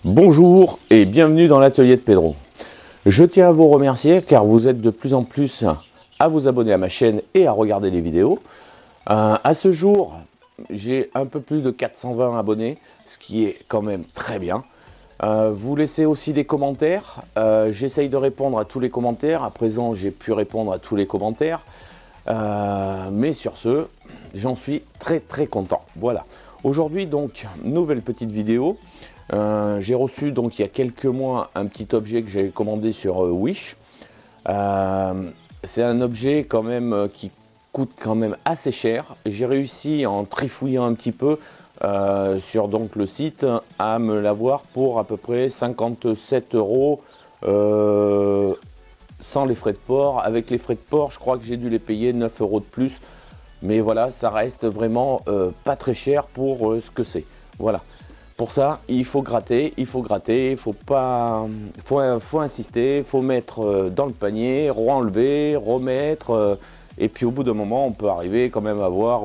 Bonjour et bienvenue dans l'atelier de Pedro. Je tiens à vous remercier car vous êtes de plus en plus à vous abonner à ma chaîne et à regarder les vidéos. À ce jour, j'ai un peu plus de 420 abonnés, ce qui est quand même très bien. Vous laissez aussi des commentaires. J'essaye de répondre à tous les commentaires. À présent, j'ai pu répondre à tous les commentaires. Mais sur ce, j'en suis très content. Voilà. Aujourd'hui, donc, nouvelle petite vidéo. J'ai reçu donc il y a quelques mois un petit objet que j'avais commandé sur Wish. C'est un objet quand même qui coûte quand même assez cher. J'ai réussi en trifouillant un petit peu sur donc le site à me l'avoir pour à peu près 57 euros sans les frais de port. Avec les frais de port, je crois que j'ai dû les payer 9 euros de plus. Mais voilà, ça reste vraiment pas très cher pour ce que c'est. Voilà. Pour ça, il faut gratter, faut insister, faut mettre dans le panier, enlever, remettre, et puis au bout d'un moment, on peut arriver quand même à avoir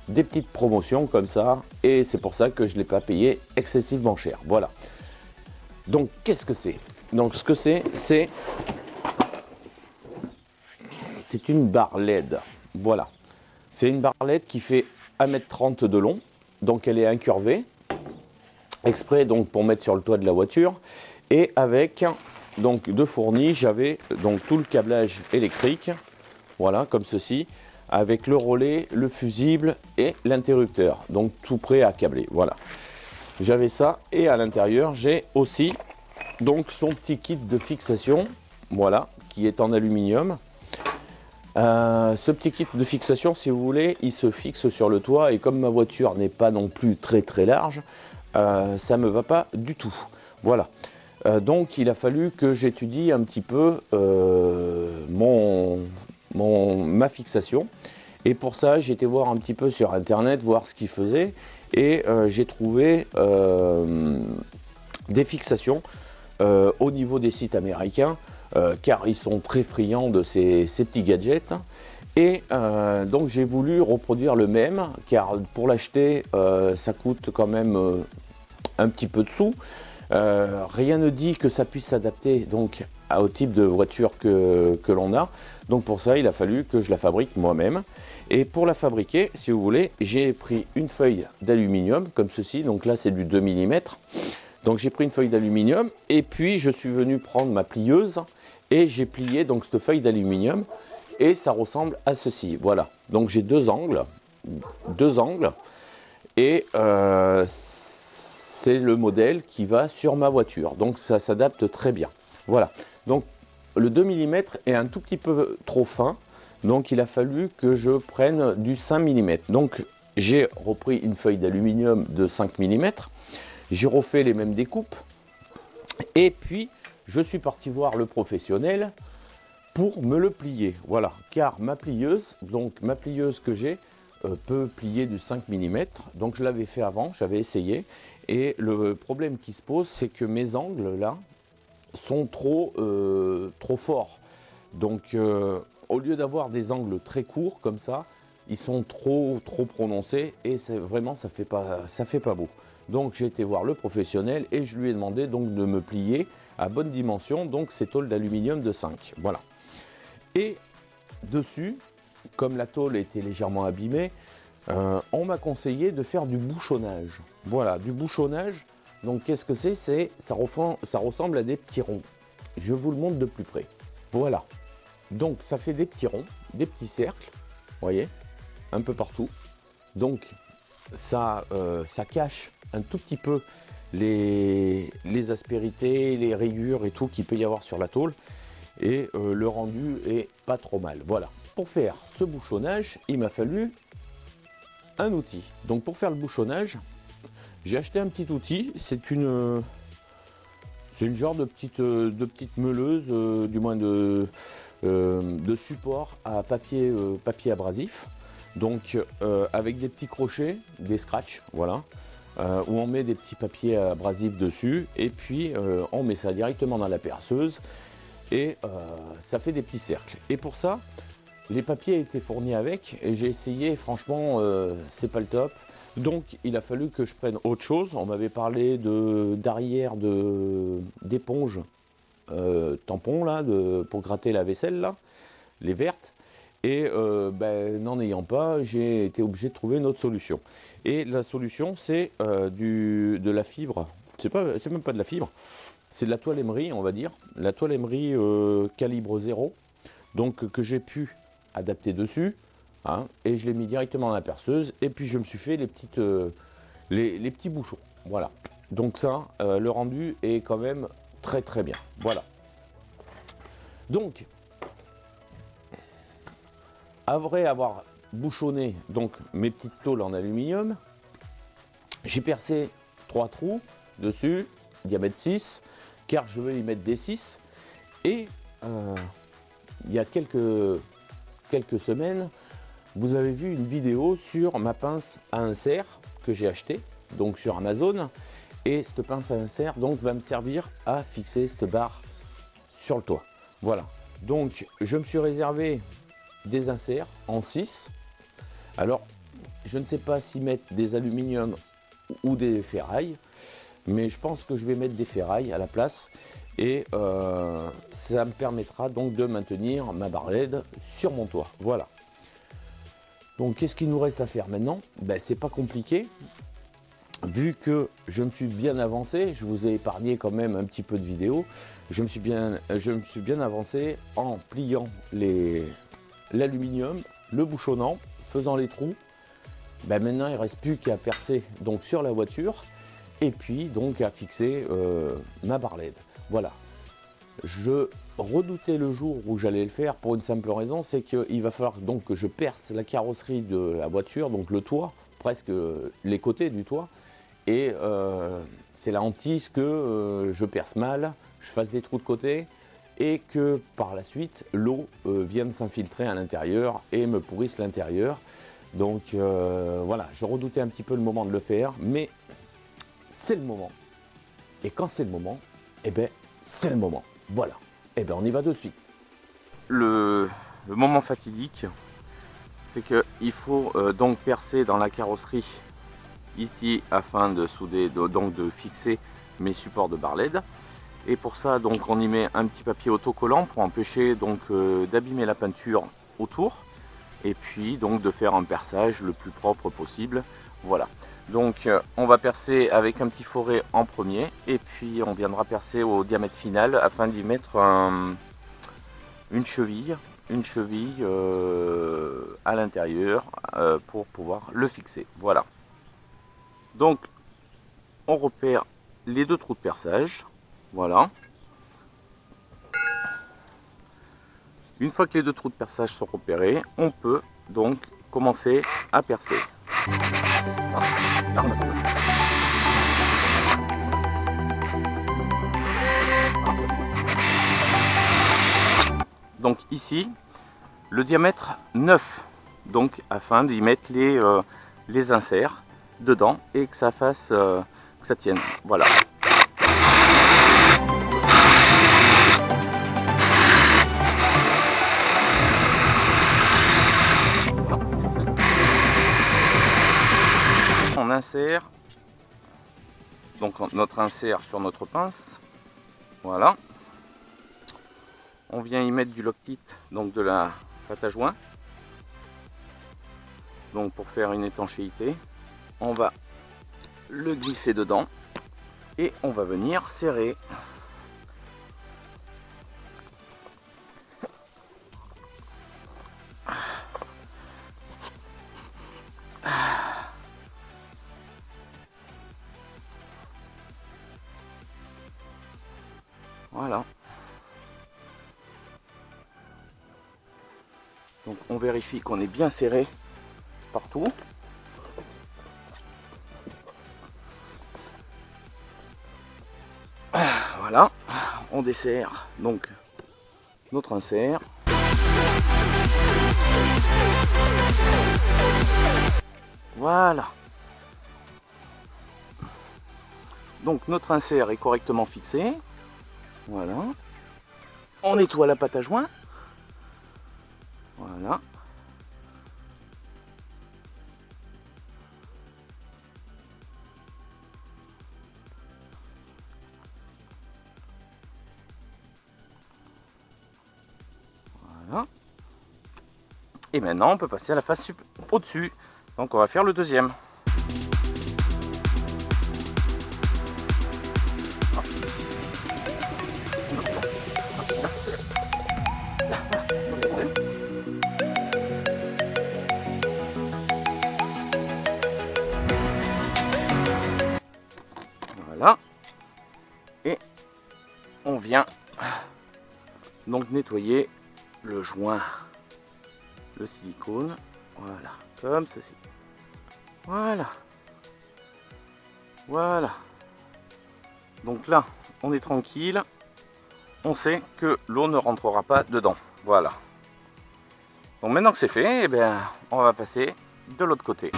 des petites promotions comme ça, et c'est pour ça que je ne l'ai pas payé excessivement cher. Voilà. Donc, qu'est-ce que c'est? Donc, ce que c'est une barre LED. Voilà. C'est une barre LED qui fait 1,30 m de long, donc elle est incurvée. Exprès donc pour mettre sur le toit de la voiture, et avec donc de fourni j'avais donc tout le câblage électrique, voilà, comme ceci, avec le relais, le fusible et l'interrupteur, donc tout prêt à câbler. Voilà, j'avais ça, et à l'intérieur j'ai aussi donc son petit kit de fixation, voilà, qui est en aluminium. Ce petit kit de fixation, si vous voulez, il se fixe sur le toit, et comme ma voiture n'est pas non plus très large, ça me va pas du tout. Voilà. Donc il a fallu que j'étudie un petit peu ma fixation, et pour ça j'ai été voir un petit peu sur internet, voir ce qu'il faisait, et j'ai trouvé des fixations au niveau des sites américains, car ils sont très friands de ces petits gadgets. Et donc j'ai voulu reproduire le même, car pour l'acheter ça coûte quand même un petit peu de sous. Rien ne dit que ça puisse s'adapter donc au type de voiture que l'on a. Donc pour ça il a fallu que je la fabrique moi-même. Et pour la fabriquer, si vous voulez, j'ai pris une feuille d'aluminium comme ceci. Donc là c'est du 2 mm. Donc j'ai pris une feuille d'aluminium, et puis je suis venu prendre ma plieuse et j'ai plié donc cette feuille d'aluminium, et ça ressemble à ceci. Voilà, donc j'ai deux angles, et c'est le modèle qui va sur ma voiture, donc ça s'adapte très bien. Voilà, donc le 2 mm est un tout petit peu trop fin, donc il a fallu que je prenne du 5 mm. Donc j'ai repris une feuille d'aluminium de 5 mm, j'ai refait les mêmes découpes, et puis je suis parti voir le professionnel pour me le plier. Voilà, car ma plieuse que j'ai peut plier du 5 mm. Donc je l'avais fait avant, j'avais essayé, et le problème qui se pose, c'est que mes angles là sont trop forts. Donc au lieu d'avoir des angles très courts comme ça, ils sont trop prononcés, et vraiment ça fait pas beau. Donc j'ai été voir le professionnel et je lui ai demandé donc de me plier à bonne dimension donc ces tôles d'aluminium de 5. Voilà. Et dessus, comme la tôle était légèrement abîmée, on m'a conseillé de faire du bouchonnage. Voilà, du bouchonnage. Donc qu'est-ce que c'est? Ça ressemble à des petits ronds. Je vous le montre de plus près. Voilà. Donc ça fait des petits ronds, des petits cercles, voyez, un peu partout. Donc ça cache un tout petit peu les aspérités, les rayures et tout qu'il peut y avoir sur la tôle, et le rendu est pas trop mal. Voilà. Pour faire ce bouchonnage, il m'a fallu un outil. Donc pour faire le bouchonnage, j'ai acheté un petit outil. C'est une genre de petite meuleuse, du moins de support à papier abrasif. Donc avec des petits crochets, des scratchs, voilà, où on met des petits papiers abrasifs dessus, et puis on met ça directement dans la perceuse, et ça fait des petits cercles. Et pour ça, les papiers étaient fournis avec, et j'ai essayé, franchement c'est pas le top. Donc il a fallu que je prenne autre chose. On m'avait parlé d'arrière d'éponge tampon là, pour gratter la vaisselle là, les vertes. Et n'en ayant pas, j'ai été obligé de trouver une autre solution. Et la solution, c'est de la fibre. C'est même pas de la fibre, c'est de la toile émerie, on va dire. La toile émerie calibre 0, donc que j'ai pu adapter dessus. Hein, et je l'ai mis directement dans la perceuse. Et puis je me suis fait les petits bouchons. Voilà. Donc ça, le rendu est quand même très très bien. Voilà. Donc, après avoir bouchonné donc mes petites tôles en aluminium, j'ai percé 3 trous dessus, diamètre 6, car je veux y mettre des 6. Et il y a quelques semaines, vous avez vu une vidéo sur ma pince à insert que j'ai acheté donc sur Amazon. Et cette pince à insert donc va me servir à fixer cette barre sur le toit. Voilà. Donc je me suis réservé des inserts en 6. Alors je ne sais pas si mettre des aluminiums ou des ferrailles, mais je pense que je vais mettre des ferrailles à la place. Et ça me permettra donc de maintenir ma barre LED sur mon toit. Voilà. Donc qu'est-ce qu'il nous reste à faire maintenant? C'est pas compliqué. Vu que je me suis bien avancé, je vous ai épargné quand même un petit peu de vidéos. Je me suis bien avancé en pliant l'aluminium, le bouchonnant, faisant les trous. Maintenant il ne reste plus qu'à percer donc sur la voiture et puis donc à fixer ma barre LED. Voilà. Je redoutais le jour où j'allais le faire pour une simple raison, c'est qu'il va falloir donc que je perce la carrosserie de la voiture, donc le toit, presque les côtés du toit. Et c'est la hantise que je perce mal, je fasse des trous de côté et que par la suite l'eau vienne s'infiltrer à l'intérieur et me pourrisse l'intérieur. Donc voilà, je redoutais un petit peu le moment de le faire, mais c'est le moment. Et quand c'est le moment, c'est le moment. Voilà, on y va de suite. Le moment fatidique, c'est qu'il faut donc percer dans la carrosserie ici afin de souder, donc de fixer mes supports de barre LED. Et pour ça donc on y met un petit papier autocollant pour empêcher donc d'abîmer la peinture autour et puis donc de faire un perçage le plus propre possible. Voilà, donc on va percer avec un petit foret en premier et puis on viendra percer au diamètre final afin d'y mettre une cheville à l'intérieur pour pouvoir le fixer. Voilà. Donc on repère les 2 trous de perçage. Voilà. Une fois que les 2 trous de perçage sont repérés, on peut donc commencer à percer. Donc ici, le diamètre 9, donc afin d'y mettre les inserts dedans et que ça fasse, que ça tienne. Voilà. On insère donc notre insert sur notre pince. Voilà. On vient y mettre du Loctite, donc de la pâte à joint. Donc pour faire une étanchéité, on va le glisser dedans et on va venir serrer. Voilà. Donc on vérifie qu'on est bien serré partout. Voilà, on dessert donc notre insert. Voilà. Donc notre insert est correctement fixé. Voilà. On nettoie la pâte à joint. Voilà. Et maintenant on peut passer à la face au-dessus. Donc on va faire le deuxième. Voilà. Et on vient donc nettoyer le joint, le silicone. Voilà, comme ceci. Voilà. Voilà. Donc là, on est tranquille. On sait que l'eau ne rentrera pas dedans. Voilà. Donc maintenant que c'est fait, eh bien, on va passer de l'autre côté.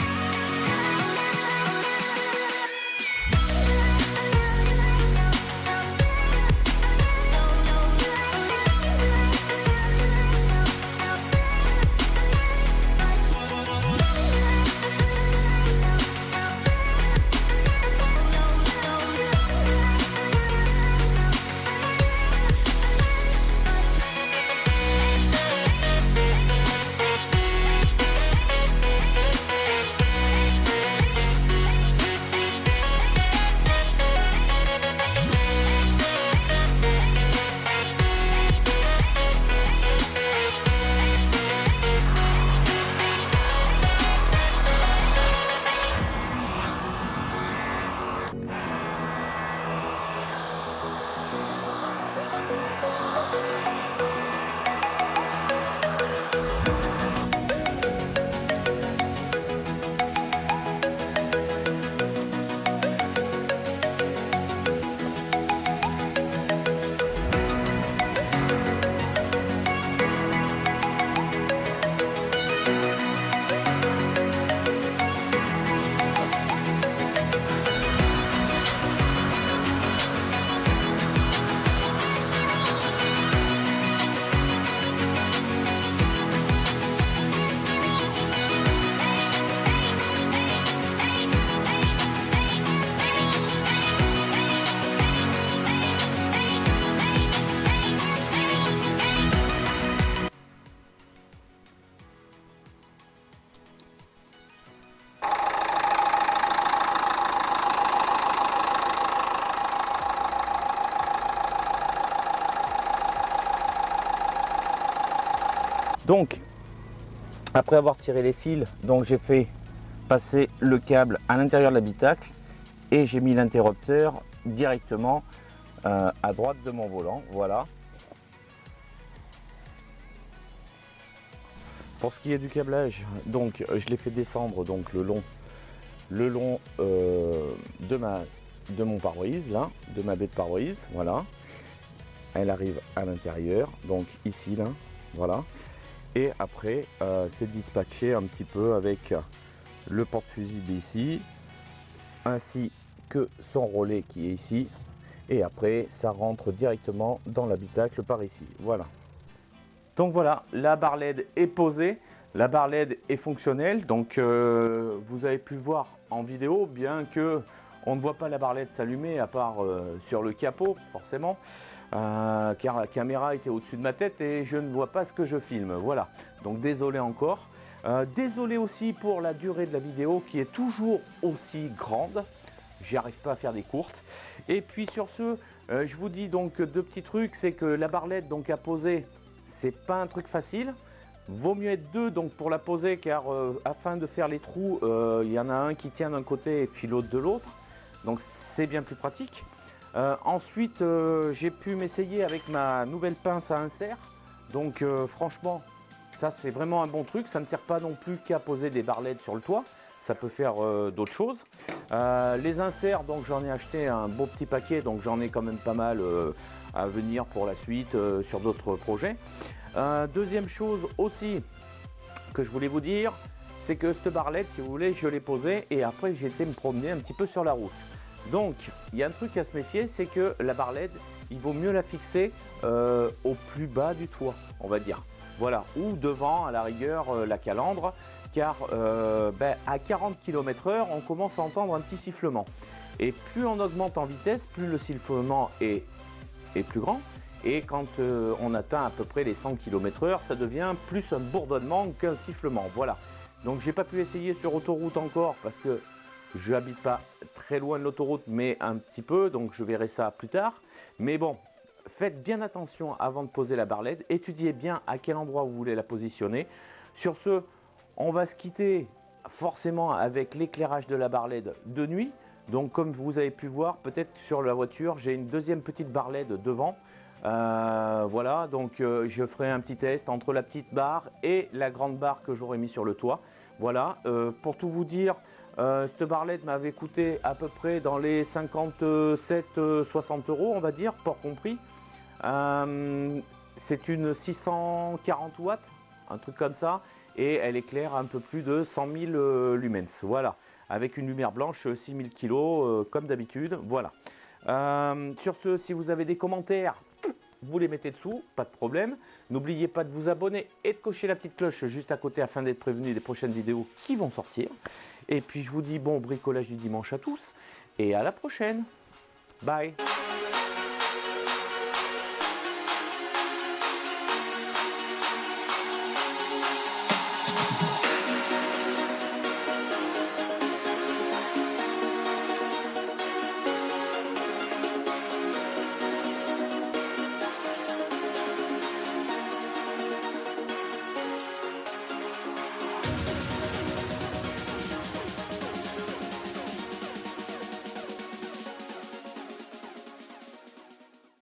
Donc, après avoir tiré les fils, donc j'ai fait passer le câble à l'intérieur de l'habitacle et j'ai mis l'interrupteur directement à droite de mon volant. Voilà. Pour ce qui est du câblage, donc je l'ai fait descendre donc le long de mon pare-brise, là, de ma baie de pare-brise. Voilà. Elle arrive à l'intérieur, donc ici là, voilà. Et après, c'est dispatché un petit peu avec le porte-fusible ici, ainsi que son relais qui est ici. Et après, ça rentre directement dans l'habitacle par ici. Voilà. Donc voilà, la barre LED est posée. La barre LED est fonctionnelle. Donc vous avez pu le voir en vidéo, bien que on ne voit pas la barre LED s'allumer à part sur le capot, forcément. Car la caméra était au-dessus de ma tête et je ne vois pas ce que je filme. Voilà, donc désolé encore. Désolé aussi pour la durée de la vidéo qui est toujours aussi grande. J'y arrive pas à faire des courtes. Et puis sur ce, je vous dis donc deux petits trucs. C'est que la barre LED donc à poser, c'est pas un truc facile. Vaut mieux être deux donc pour la poser, car afin de faire les trous, il y en a un qui tient d'un côté et puis l'autre de l'autre. Donc c'est bien plus pratique. Ensuite, j'ai pu m'essayer avec ma nouvelle pince à insert. Donc franchement, ça c'est vraiment un bon truc. Ça ne sert pas non plus qu'à poser des barres LED sur le toit. Ça peut faire d'autres choses. Les inserts, donc j'en ai acheté un beau petit paquet. Donc j'en ai quand même pas mal à venir pour la suite sur d'autres projets. Deuxième chose aussi que je voulais vous dire, c'est que cette barre LED, si vous voulez, je l'ai posée et après j'ai été me promener un petit peu sur la route. Donc, il y a un truc à se méfier, c'est que la barre LED, il vaut mieux la fixer au plus bas du toit, on va dire. Voilà, ou devant, à la rigueur, la calandre, car à 40 km/h, on commence à entendre un petit sifflement. Et plus on augmente en vitesse, plus le sifflement est plus grand. Et quand on atteint à peu près les 100 km/h, ça devient plus un bourdonnement qu'un sifflement. Voilà. Donc j'ai pas pu essayer sur autoroute encore parce que je n'habite pas très loin de l'autoroute, mais un petit peu, donc je verrai ça plus tard. Mais bon, faites bien attention avant de poser la barre LED, étudiez bien à quel endroit vous voulez la positionner. Sur ce, on va se quitter forcément avec l'éclairage de la barre LED de nuit. Donc comme vous avez pu voir, peut-être sur la voiture, j'ai une deuxième petite barre LED devant. Voilà, donc je ferai un petit test entre la petite barre et la grande barre que j'aurais mis sur le toit. Voilà, pour tout vous dire, cette barre LED m'avait coûté à peu près dans les 57-60 euros, on va dire, port compris. C'est une 640 watts, un truc comme ça, et elle éclaire un peu plus de 100 000 lumens. Voilà, avec une lumière blanche 6000 kg comme d'habitude. Voilà. Sur ce, si vous avez des commentaires, vous les mettez dessous, pas de problème. N'oubliez pas de vous abonner et de cocher la petite cloche juste à côté afin d'être prévenu des prochaines vidéos qui vont sortir. Et puis je vous dis bon bricolage du dimanche à tous et à la prochaine. Bye.